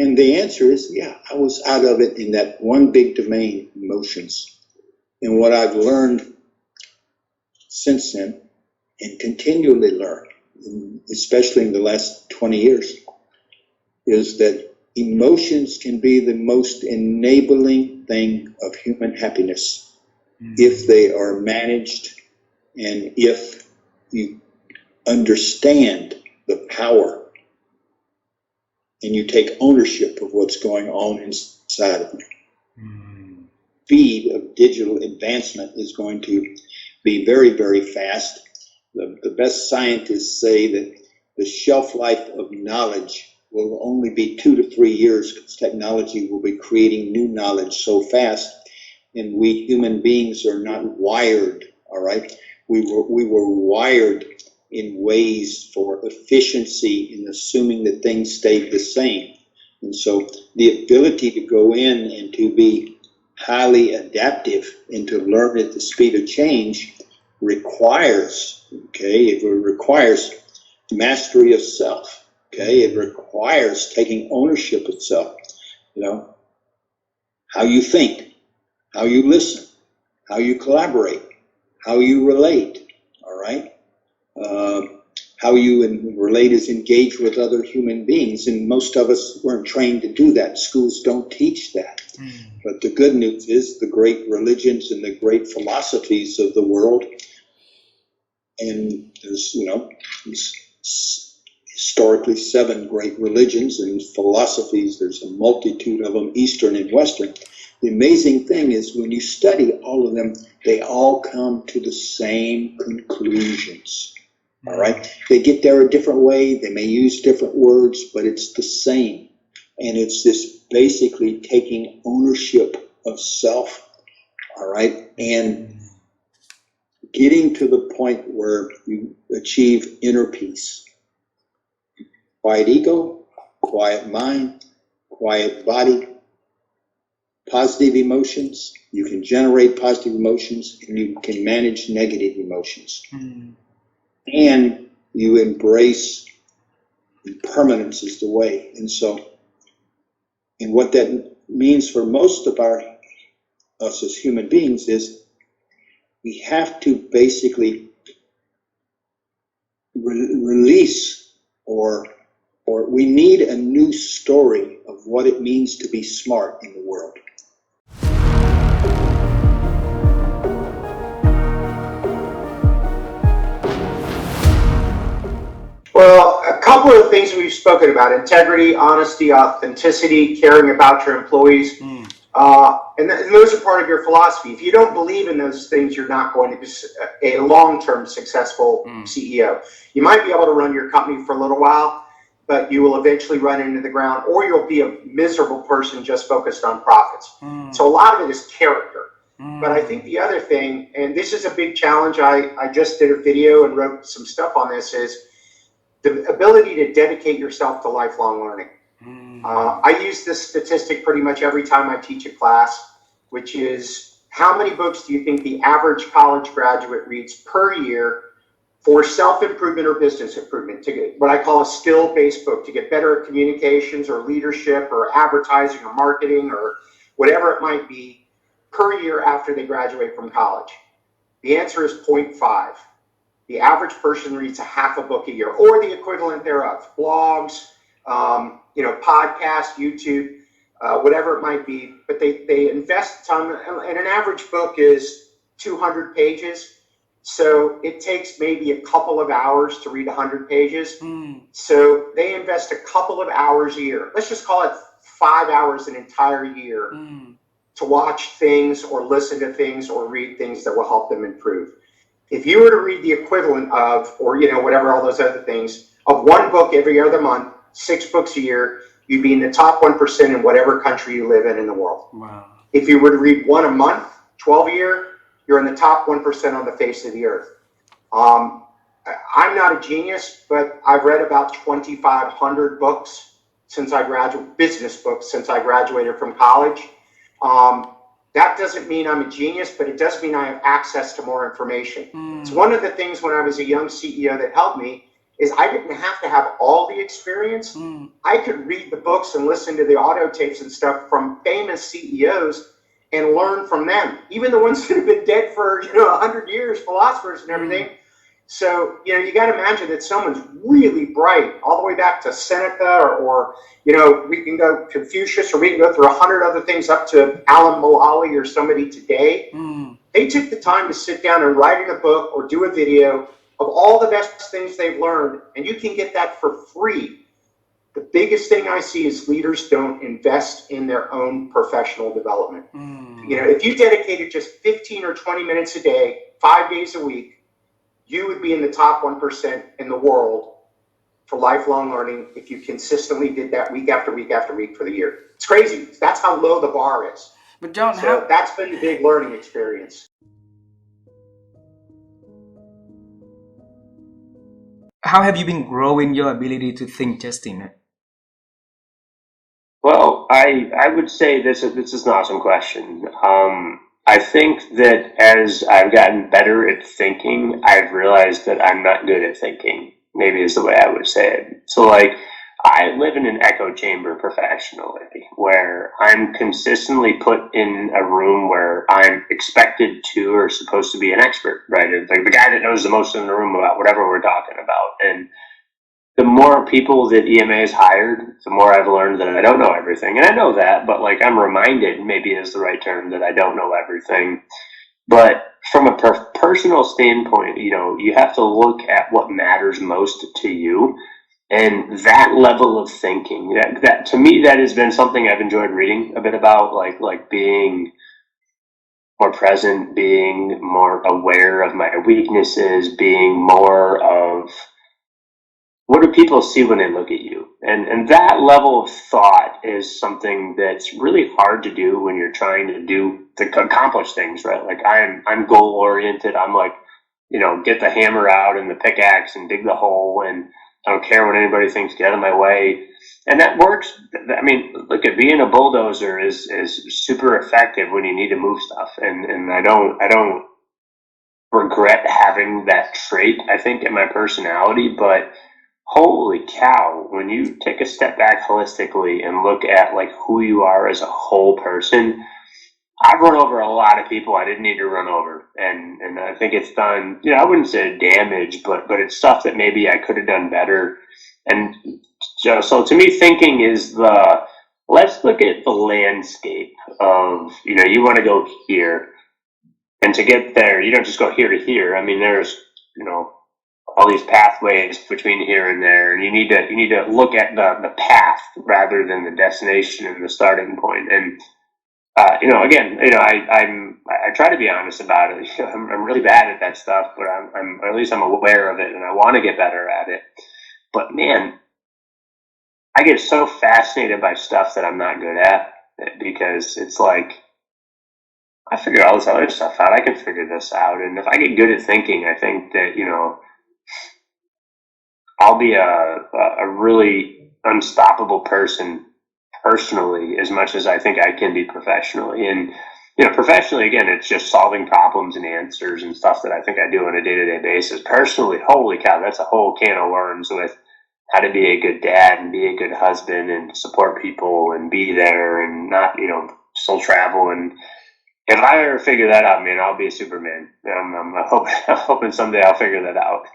And the answer is, yeah, I was out of it in that one big domain, emotions. And what I've learned since then, and continually learn, especially in the last 20 years, is that emotions can be the most enabling thing of human happiness if they are managed and if you understand the power and you take ownership of what's going on inside of you. Speed of digital advancement is going to be very, very fast. The best scientists say that the shelf life of knowledge will only be 2 to 3 years because technology will be creating new knowledge so fast, and we human beings are not wired, all right? We were wired in ways for efficiency in assuming that things stayed the same. And so the ability to go in and to be highly adaptive and to learn at the speed of change requires, it requires mastery of self, it requires taking ownership of self, how you think, how you listen, how you collaborate, how you relate, all right? How you relate is engage with other human beings, and most of us weren't trained to do that. Schools don't teach that. But the good news is the great religions and the great philosophies of the world, and there's, historically 7 great religions and philosophies. There's a multitude of them, Eastern and Western. The amazing thing is when you study all of them, they all come to the same conclusions. All right. They get there a different way. They may use different words, but it's the same. And it's this basically taking ownership of self. All right. And getting to the point where you achieve inner peace. Quiet ego, quiet mind, quiet body, positive emotions. You can generate positive emotions and you can manage negative emotions. And you embrace impermanence is the way. And so, and what that means for most of us as human beings is we have to basically release or we need a new story of what it means to be smart in the world. Well, a couple of things we've spoken about: integrity, honesty, authenticity, caring about your employees. And those are part of your philosophy. If you don't believe in those things, you're not going to be a long-term successful CEO. You might be able to run your company for a little while, but you will eventually run into the ground, or you'll be a miserable person just focused on profits. So a lot of it is character. But I think the other thing, and this is a big challenge, I just did a video and wrote some stuff on this, is the ability to dedicate yourself to lifelong learning. I use this statistic pretty much every time I teach a class, which is how many books do you think the average college graduate reads per year for self-improvement or business improvement, to get what I call a skill-based book, to get better at communications or leadership or advertising or marketing or whatever it might be, per year after they graduate from college? The answer is 0.5. The average person reads a half a book a year, or the equivalent thereof. Blogs, podcasts, YouTube, whatever it might be. But they invest time, and an average book is 200 pages. So it takes maybe a couple of hours to read 100 pages. So they invest a couple of hours a year. Let's just call it 5 hours an entire year to watch things or listen to things or read things that will help them improve. If you were to read the equivalent of, or whatever, all those other things, of one book every other month, 6 books a year, you'd be in the top 1% in whatever country you live in the world. Wow. If you were to read one a month, 12 a year, you're in the top 1% on the face of the earth. I'm not a genius, but I've read about 2,500 books since I graduated, business books since I graduated from college. That doesn't mean I'm a genius, but it does mean I have access to more information. It's one of the things when I was a young CEO that helped me is I didn't have to have all the experience. I could read the books and listen to the audio tapes and stuff from famous CEOs and learn from them, even the ones that have been dead for 100 years, philosophers and everything. So you got to imagine that someone's really bright, all the way back to Seneca, or we can go Confucius, or we can go through 100 other things up to Alan Mulally or somebody today. They took the time to sit down and write a book or do a video of all the best things they've learned, and you can get that for free. The biggest thing I see is leaders don't invest in their own professional development. If you dedicated just 15 or 20 minutes a day, 5 days a week, you would be in the top 1% in the world for lifelong learning if you consistently did that week after week after week for the year. It's crazy. That's how low the bar is. But John, so that's been the big learning experience. How have you been growing your ability to think, Justin? Well, I would say this is an awesome question. I think that as I've gotten better at thinking, I've realized that I'm not good at thinking, maybe is the way I would say it. So like, I live in an echo chamber professionally, where I'm consistently put in a room where I'm expected to or supposed to be an expert, right? It's like the guy that knows the most in the room about whatever we're talking about. And the more people that EMA has hired, the more I've learned that I don't know everything. And I know that, but like I'm reminded, maybe is the right term, that I don't know everything. But from a personal standpoint, you have to look at what matters most to you. And that level of thinking, that to me, that has been something I've enjoyed reading a bit about, like being more present, being more aware of my weaknesses, being more of what do people see when they look at you? And that level of thought is something that's really hard to do when you're trying to accomplish things, right? Like I'm goal oriented. I'm like, get the hammer out and the pickaxe and dig the hole, and I don't care what anybody thinks, get out of my way. And that works. I mean, look, at being a bulldozer is super effective when you need to move stuff. And I don't regret having that trait, I think, in my personality, but holy cow, when you take a step back holistically and look at like who you are as a whole person, I've run over a lot of people I didn't need to run over. And I think it's done, I wouldn't say damage, but it's stuff that maybe I could have done better. And so to me, thinking is let's look at the landscape of, you want to go here. And to get there, you don't just go here to here. I mean, there's, all these pathways between here and there, and you need to look at the path rather than the destination and the starting point. And again, I try to be honest about it. I'm really bad at that stuff, but at least I'm aware of it, and I want to get better at it. But man, I get so fascinated by stuff that I'm not good at, because it's like, I figure all this other stuff out. I can figure this out. And if I get good at thinking, I think that, I'll be a really unstoppable person personally, as much as I think I can be professionally. And, professionally, again, it's just solving problems and answers and stuff that I think I do on a day-to-day basis. Personally, holy cow, that's a whole can of worms with how to be a good dad and be a good husband and support people and be there and not, still travel. And if I ever figure that out, man, I'll be a Superman. I'm hoping someday I'll figure that out.